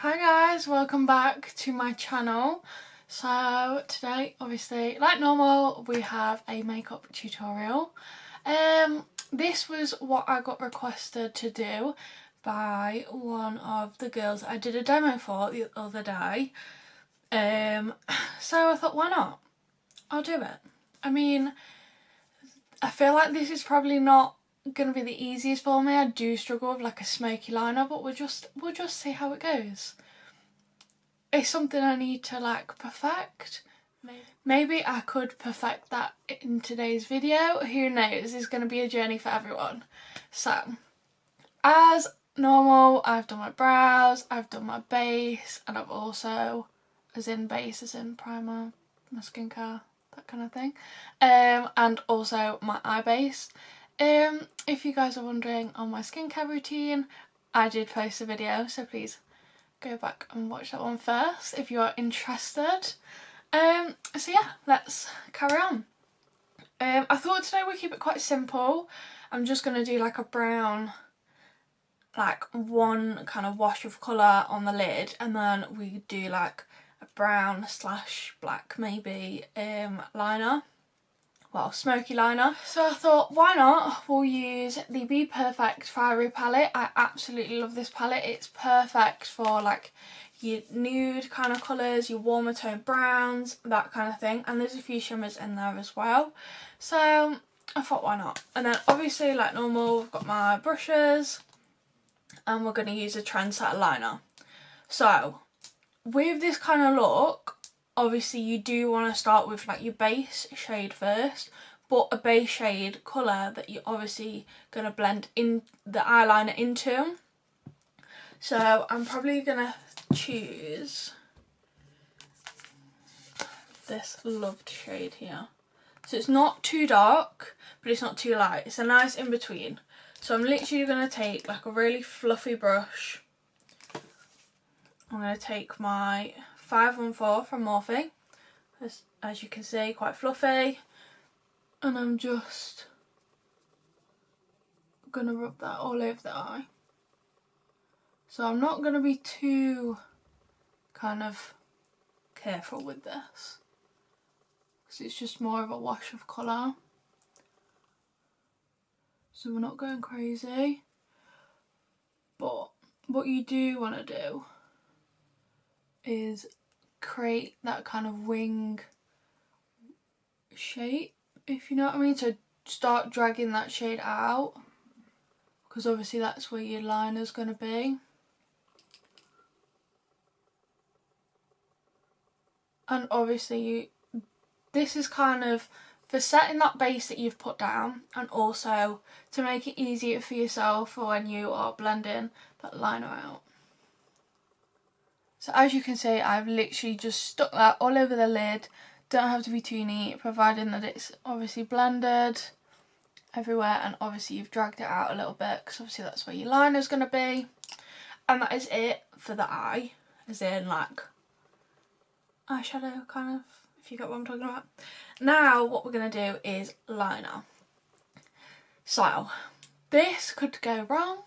Hi guys, welcome back to my channel. So today, obviously, like normal, we have a makeup tutorial. This was what I got requested to do by one of the girls I did a demo for the other day. So I thought, why not? I'll do it. I mean, I feel like this is probably not gonna be the easiest for me. I do struggle with like a smoky liner, but we'll just see how it goes. It's something I need to like perfect. Maybe I could perfect that in today's video. Who knows? It's going to be a journey for everyone. So, as normal, I've done my brows, I've done my base, and I've also, as in base, as in primer, my skincare, that kind of thing. And also my eye base. If you guys are wondering on my skincare routine, I did post a video, so please go back and watch that one first if you are interested. So yeah, let's carry on. I thought today we'd keep it quite simple. I'm just going to do like a brown, like one kind of wash of colour on the lid, and then we do like a brown / black maybe liner. Well, smoky liner. So I thought, why not? We'll use the Be Perfect Fiery palette. I absolutely love this palette. It's perfect for like your nude kind of colours, your warmer tone browns, that kind of thing. And there's a few shimmers in there as well. So I thought, why not? And then obviously, like normal, I've got my brushes and we're going to use a trendsetter liner. So with this kind of look, obviously you do want to start with like your base shade first, but a base shade colour that you're obviously going to blend in the eyeliner into. So I'm probably going to choose this loved shade here. So it's not too dark, but it's not too light. It's a nice in between. So I'm literally going to take like a really fluffy brush. I'm going to take my 514 from Morphe, as you can see, quite fluffy, and I'm just going to rub that all over the eye. So I'm not going to be too kind of careful with this, because it's just more of a wash of colour. So we're not going crazy, but what you do want to do is create that kind of wing shape, if you know what I mean. So start dragging that shade out, because obviously that's where your liner's going to be. And obviously this is kind of for setting that base that you've put down, and also to make it easier for yourself for when you are blending that liner out. So as you can see, I've literally just stuck that all over the lid. Don't have to be too neat, providing that it's obviously blended everywhere, and obviously you've dragged it out a little bit, because obviously that's where your liner's going to be. And that is it for the eye, as in like eyeshadow kind of, if you get what I'm talking about. Now what we're going to do is liner. So this could go wrong,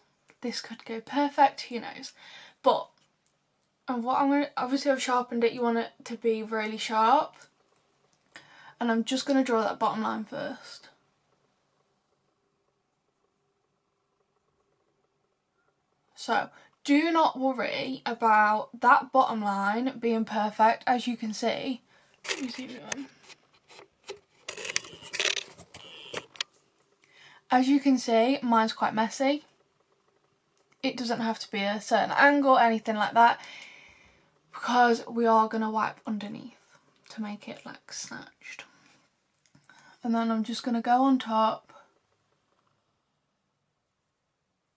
this could go perfect, who knows. But and what I'm going to, obviously I've sharpened it, you want it to be really sharp. And I'm just going to draw that bottom line first. So do not worry about that bottom line being perfect. As you can see, let me see again. As you can see, mine's quite messy. It doesn't have to be a certain angle, anything like that, because we are going to wipe underneath to make it like snatched. And then I'm just going to go on top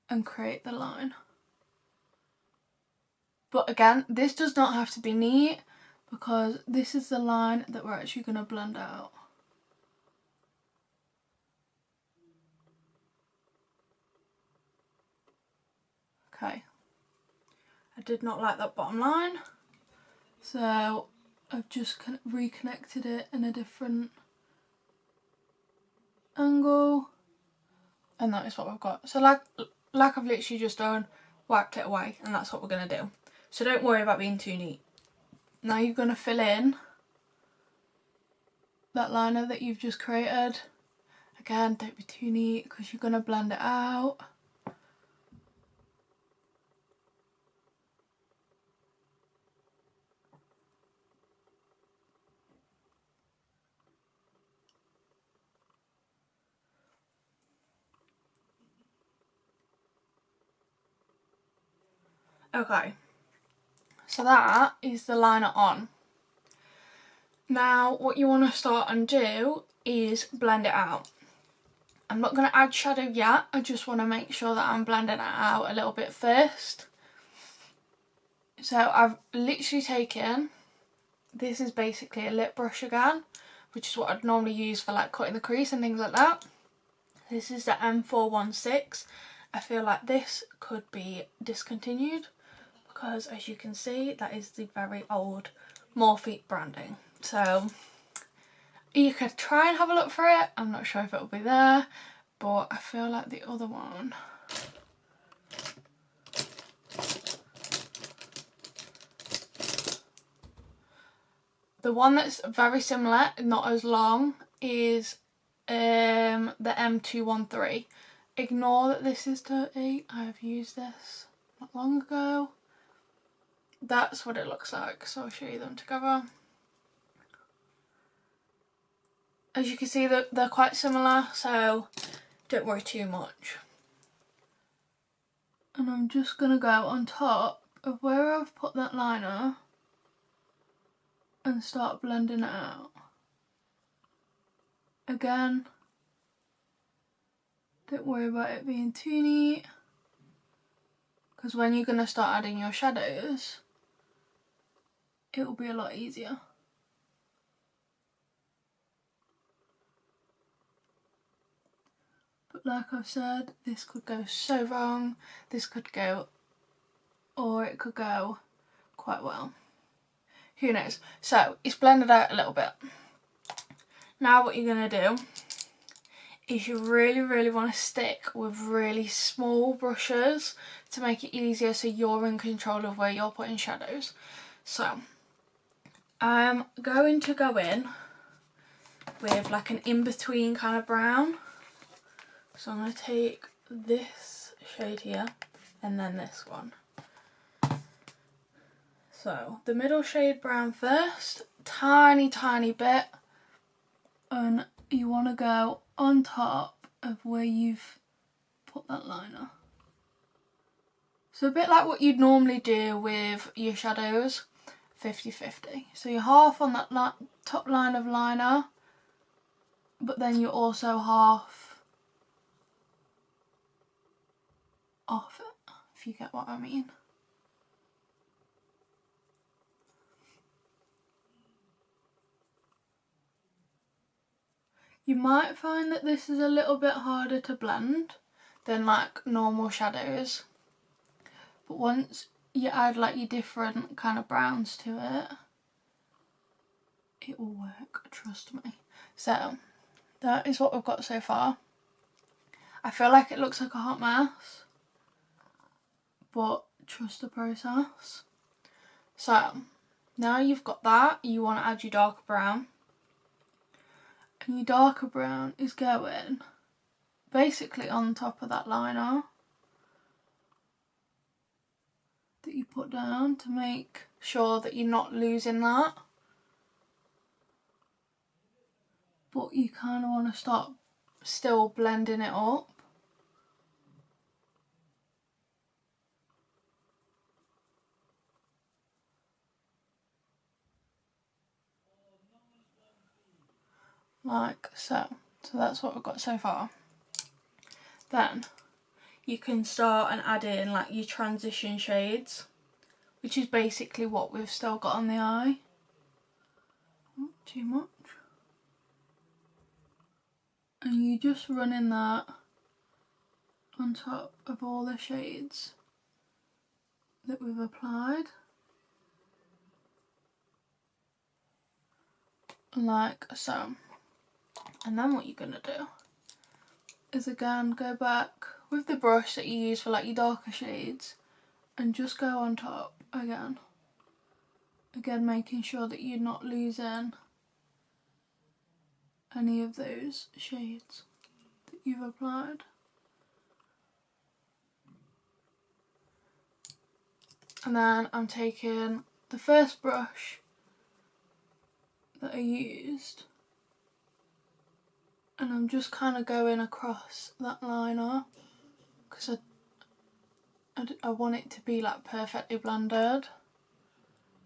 and create the line. But again, this does not have to be neat, because this is the line that we're actually going to blend out. Okay. I did not like that bottom line, so I've just reconnected it in a different angle, and that is what we've got. So like I've literally just done, wiped it away, and that's what we're going to do. So don't worry about being too neat. Now you're going to fill in that liner that you've just created. Again, don't be too neat because you're going to blend it out. Okay, so that is the liner on. Now what you want to start and do is blend it out. I'm not going to add shadow yet, I just want to make sure that I'm blending it out a little bit first. So I've literally taken, this is basically a lip brush again, which is what I'd normally use for like cutting the crease and things like that. This is the M416. I feel like this could be discontinued because as you can see that is the very old Morphe branding. So you could try and have a look for it, I'm not sure if it'll be there, but I feel like the other one, the one that's very similar, not as long, is the M213. Ignore that this is dirty, I've used this not long ago. That's what it looks like, so I'll show you them together. As you can see, they're quite similar, so don't worry too much. And I'm just going to go on top of where I've put that liner and start blending it out. Again, don't worry about it being too neat, because when you're going to start adding your shadows, it will be a lot easier. But like I've said, this could go so wrong, this could go, or it could go quite well. Who knows? So it's blended out a little bit. Now what you're going to do is you really want to stick with really small brushes to make it easier so you're in control of where you're putting shadows. So I'm going to go in with like an in-between kind of brown. So I'm going to take this shade here and then this one. So the middle shade brown first, tiny bit, and you want to go on top of where you've put that liner. So a bit like what you'd normally do with your shadows, 50-50. So you're half on that top line of liner, but then you're also half off it, if you get what I mean. You might find that this is a little bit harder to blend than like normal shadows, but once you add like your different kind of browns to it, it will work, trust me. So that is what we've got so far. I feel like it looks like a hot mess, but trust the process. So now you've got that, you want to add your darker brown. And your darker brown is going basically on top of that liner that you put down to make sure that you're not losing that. But you kind of want to start still blending it up. Like so. So that's what we've got so far. Then you can start and add in like your transition shades, which is basically what we've still got on the eye. Not too much. And you just run in that on top of all the shades that we've applied. Like so. And then what you're going to do is again go back with the brush that you use for like your darker shades and just go on top again. Again, making sure that you're not losing any of those shades that you've applied. And then I'm taking the first brush that I used, and I'm just kind of going across that liner because I want it to be like perfectly blended.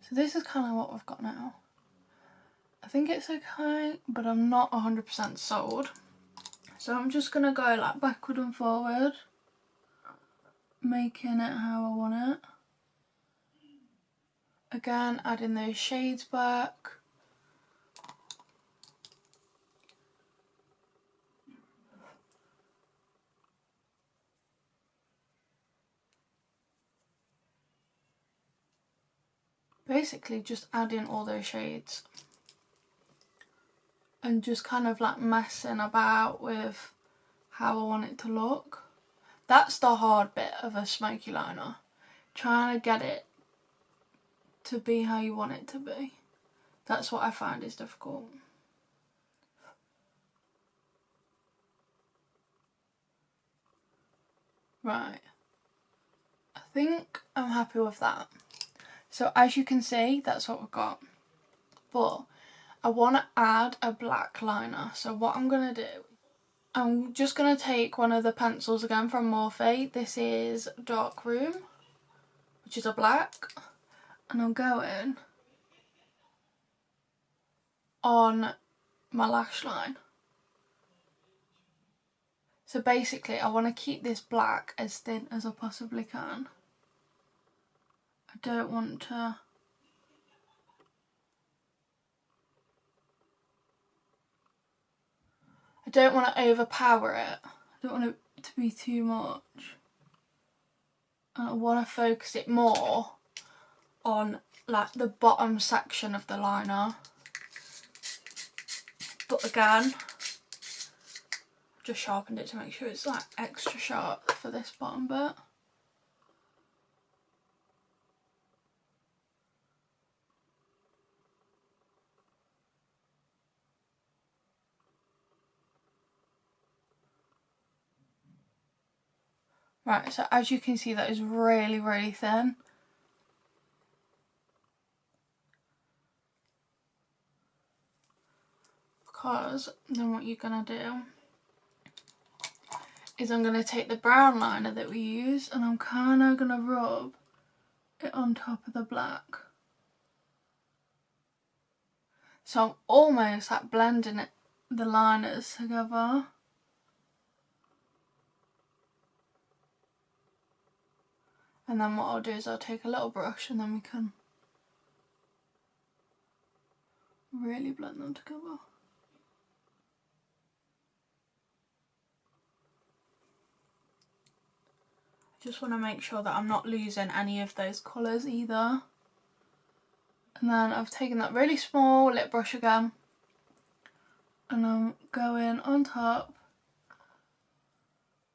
So this is kind of what we've got now. I think it's okay, but I'm not 100% sold. So I'm just going to go like backward and forward, making it how I want it. Again, adding those shades back. Basically just adding all those shades. And just kind of like messing about with how I want it to look. That's the hard bit of a smoky liner. Trying to get it to be how you want it to be. That's what I find is difficult. Right. I think I'm happy with that. So as you can see, that's what we've got. But I want to add a black liner. So what I'm going to do, I'm just going to take one of the pencils again from Morphe. This is Dark Room, which is a black. And I'm going on my lash line. So basically I want to keep this black as thin as I possibly can. I don't want to overpower it. I don't want it to be too much. And I want to focus it more on like the bottom section of the liner. But again, just sharpened it to make sure it's like extra sharp for this bottom bit. Right, so as you can see, that is really, really thin. Because then what you're going to do is I'm going to take the brown liner that we use and I'm kind of going to rub it on top of the black. So I'm almost like blending the liners together. And then what I'll do is I'll take a little brush and then we can really blend them together. Just want to make sure that I'm not losing any of those colours either. And then I've taken that really small lip brush again and I'm going on top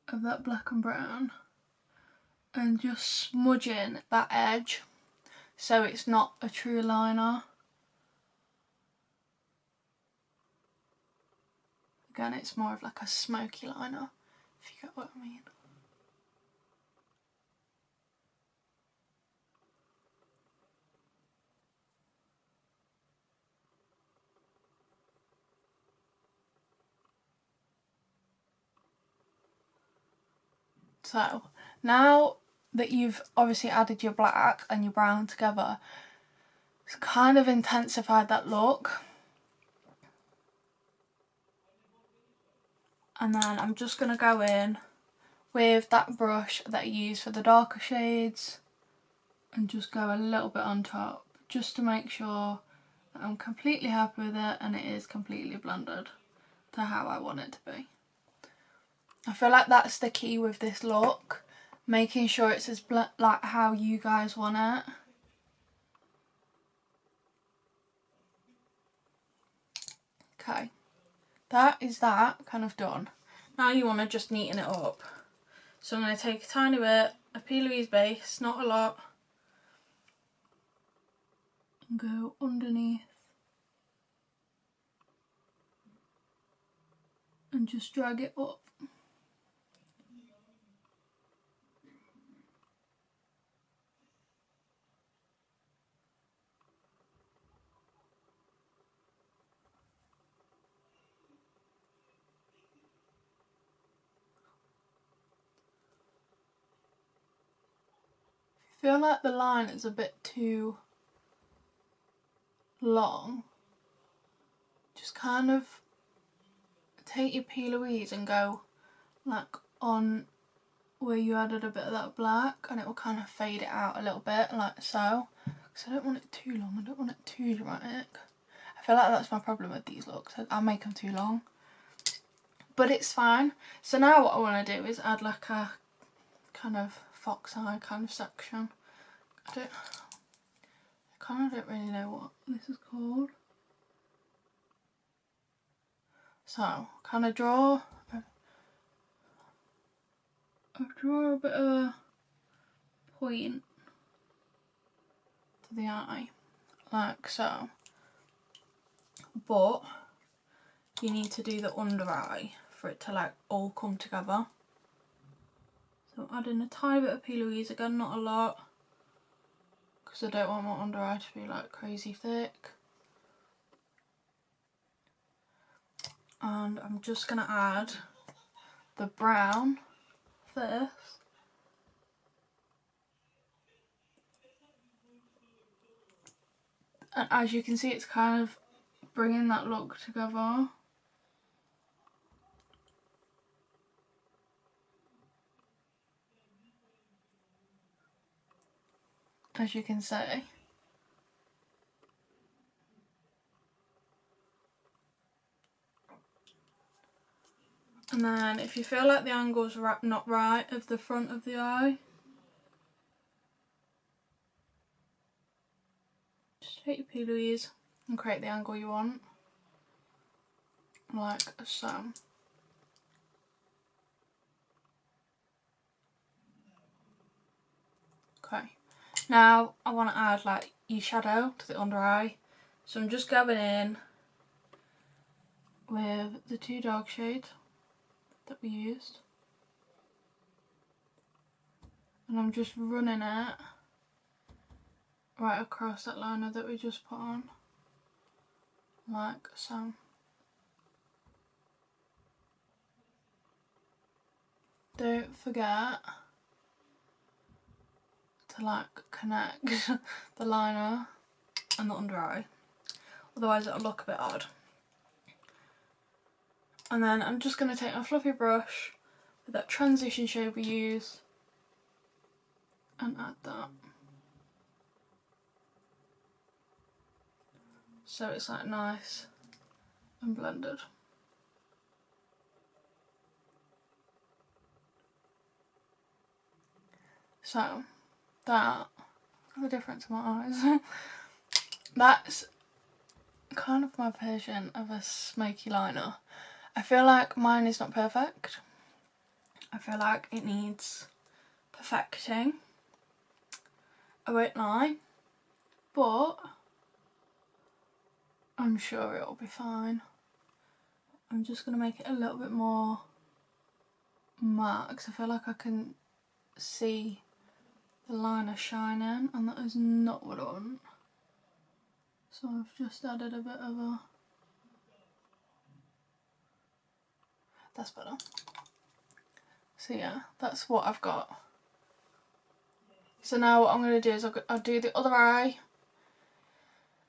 of that black and brown and just smudging that edge so it's not a true liner. Again, it's more of like a smoky liner, if you get what I mean. So now that you've obviously added your black and your brown together, it's kind of intensified that look. And then I'm just going to go in with that brush that I use for the darker shades and just go a little bit on top just to make sure that I'm completely happy with it and it is completely blended to how I want it to be. I feel like that's the key with this look, making sure it's as like how you guys want it. Okay, that is that kind of done. Now you want to just neaten it up. So I'm going to take a tiny bit a P. Louise base, not a lot, and go underneath and just drag it up. If you feel like the line is a bit too long, just kind of take your P. Louise and go like on where you added a bit of that black, and it will kind of fade it out a little bit like so, because I don't want it too long, I don't want it too dramatic. I feel like that's my problem with these looks, I make them too long, but it's fine. So now what I want to do is add like a kind of fox eye kind of section. I kind of don't really know what this is called. So kind of draw a bit of a point to the eye, like so. But you need to do the under eye for it to like all come together. So I'm adding a tiny bit of P. Louise again, not a lot, because I don't want my under eye to be like crazy thick. And I'm just going to add the brown first. And as you can see, it's kind of bringing that look together. As you can see. And then if you feel like the angle's not right of the front of the eye, just take your P. Louise and create the angle you want, like so. Okay, now I want to add like your shadow to the under eye, so I'm just going in with the two dark shades that we used, and I'm just running it right across that liner that we just put on, like so. Don't forget to like connect the liner and the under eye, otherwise it'll look a bit odd. And then I'm just going to take my fluffy brush with that transition shade we use and add that. So it's like nice and blended. So that, the difference in my eyes, that's kind of my version of a smoky liner. I feel like mine is not perfect. I feel like it needs perfecting. I won't lie, but I'm sure it'll be fine. I'm just going to make it a little bit more matte because I feel like I can see the liner shining, and that is not what I want. So I've just added a bit of a... That's better. So yeah, that's what I've got. So now what I'm going to do is I'll do the other eye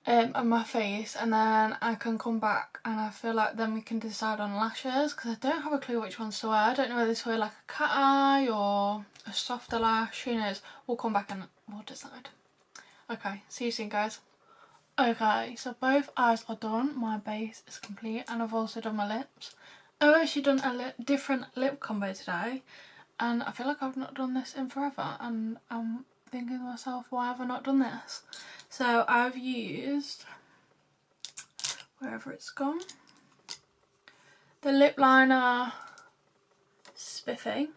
and my face, and then I can come back and I feel like then we can decide on lashes, because I don't have a clue which ones to wear. I don't know whether to wear like a cat eye or a softer lash, who knows. We'll come back and we'll decide. Okay, see you soon guys. Okay, so both eyes are done, my base is complete, and I've also done my lips. I've actually done a different lip combo today, and I feel like I've not done this in forever, and I'm thinking to myself, why have I not done this? So I've used, wherever it's gone, the lip liner Spiffy,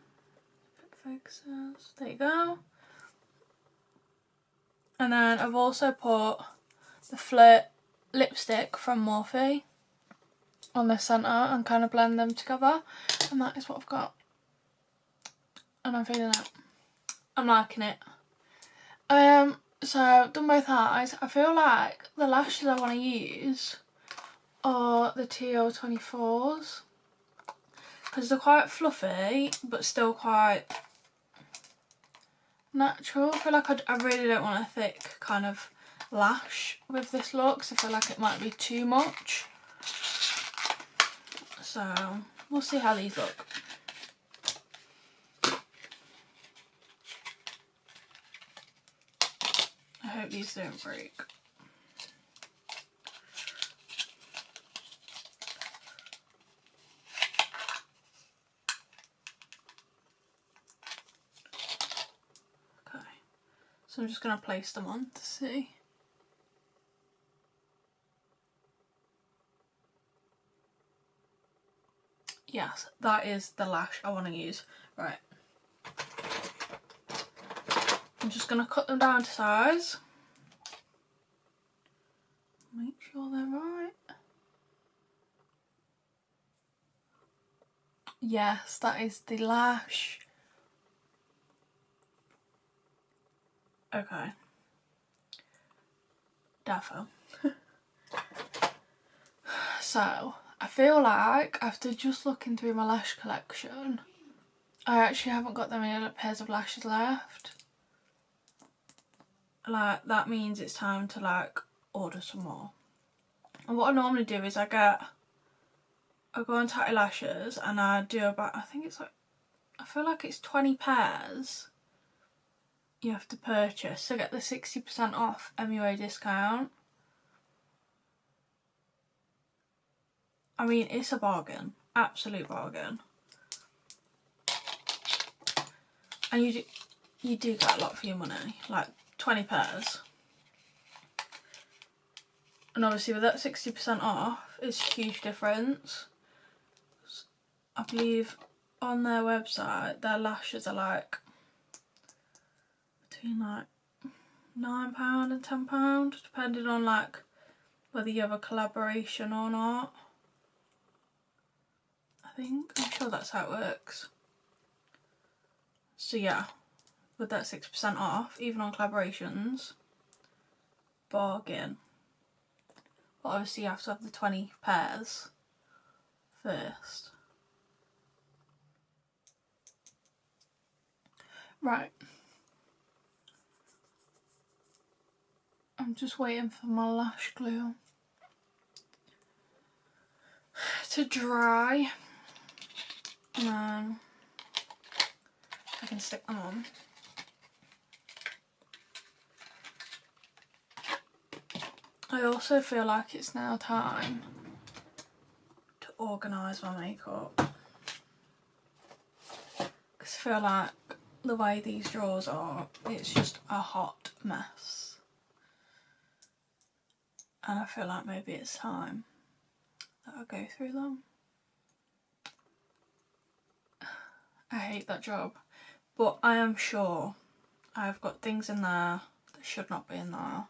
focuses. There you go. And then I've also put the Flirt lipstick from Morphe on the centre and kind of blend them together. And that is what I've got. And I'm feeling it. I'm liking it. So I've done both eyes. I feel like the lashes I want to use are the TL24s. Because they're quite fluffy, but still quite natural. I feel like I really don't want a thick kind of lash with this look, so I feel like it might be too much. So we'll see how these look. I hope these don't break. Okay, so I'm just going to place them on to see. Yes, that is the lash I want to use. Right. I'm just going to cut them down to size. Make sure they're right. Yes, that is the lash. Okay. Defo. So, I feel like after just looking through my lash collection, I actually haven't got that many pairs of lashes left. Like, that means it's time to like order some more. And what I normally do is I go on Untitled Lashes and I do about, I think it's like, I feel like it's 20 pairs you have to purchase to get the 60% off MUA discount. I mean, it's a bargain, absolute bargain. And you do get a lot for your money, like 20 pairs. And obviously with that 60% off, it's a huge difference. I believe on their website, their lashes are like between like £9 and £10, depending on like whether you have a collaboration or not. I'm sure that's how it works. So yeah, with that 6% off, even on collaborations, bargain. But obviously you have to have the 20 pairs first. Right. I'm just waiting for my lash glue to dry. And then I can stick them on. I also feel like it's now time to organise my makeup. Because I feel like the way these drawers are, it's just a hot mess. And I feel like maybe it's time that I go through them. I hate that job. But I am sure I've got things in there that should not be in there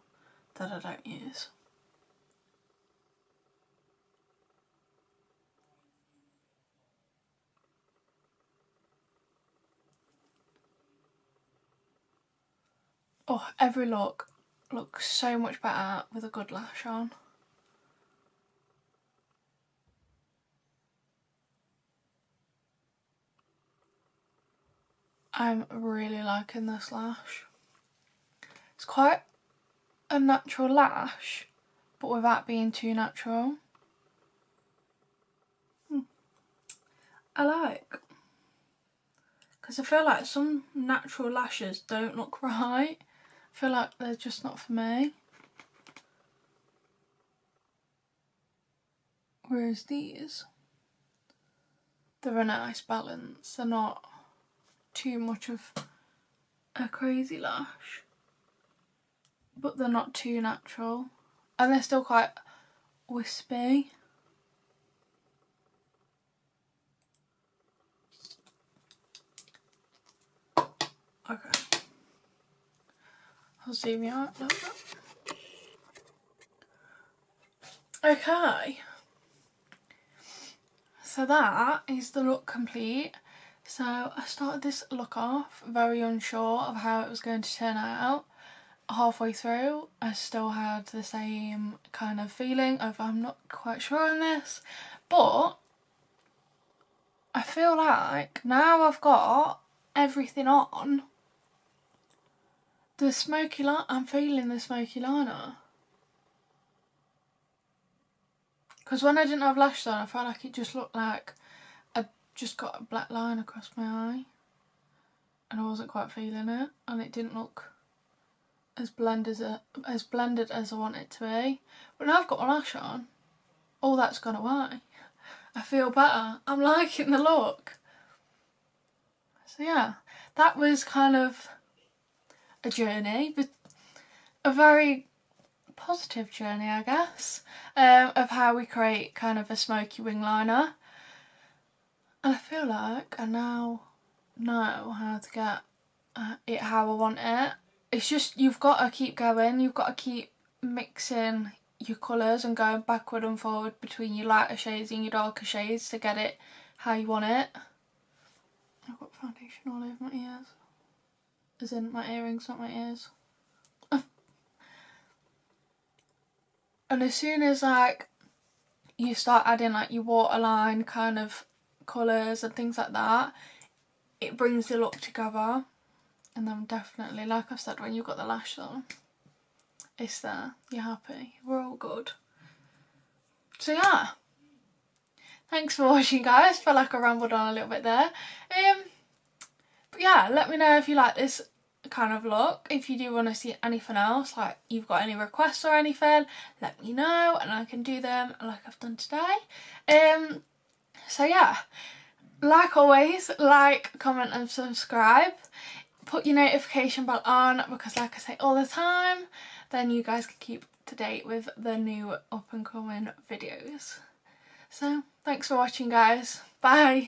that I don't use. Oh, every look looks so much better with a good lash on. I'm really liking this lash. It's quite a natural lash, but without being too natural. I like. Because I feel like some natural lashes don't look right. I feel like they're just not for me. Whereas these, they're a nice balance. They're not too much of a crazy lash, but they're not too natural. And they're still quite wispy. I'll zoom you out a little bit. Okay. So that is the look complete. So I started this look off very unsure of how it was going to turn out. Halfway through I still had the same kind of feeling of I'm not quite sure on this, but I feel like now I've got everything on, the smoky line, I'm feeling the smoky liner. Because when I didn't have lashes on I felt like it just looked like I just got a black line across my eye and I wasn't quite feeling it, and it didn't look as blended as I want it to be. But now I've got my lash on, all that's gone away. I feel better. I'm liking the look. So yeah, that was kind of a journey, but a very positive journey, I guess, of how we create kind of a smoky wing liner. And I feel like I now know how to get it how I want it. It's just, you've got to keep going, you've got to keep mixing your colours and going backward and forward between your lighter shades and your darker shades to get it how you want it. I've got foundation all over my ears. As in my earrings, not my ears. And as soon as like you start adding like your waterline kind of colours and things like that, it brings the look together. And then definitely, like I've said, when you've got the lash on, it's there, you're happy, we're all good. So yeah, thanks for watching guys, felt like I rambled on a little bit there. But yeah, let me know if you like this kind of look. If you do want to see anything else, like you've got any requests or anything, let me know and I can do them like I've done today. So yeah, like always, like, comment and subscribe. Put your notification bell on because, like I say all the time, then you guys can keep up to date with the new up and coming videos. So thanks for watching guys, bye.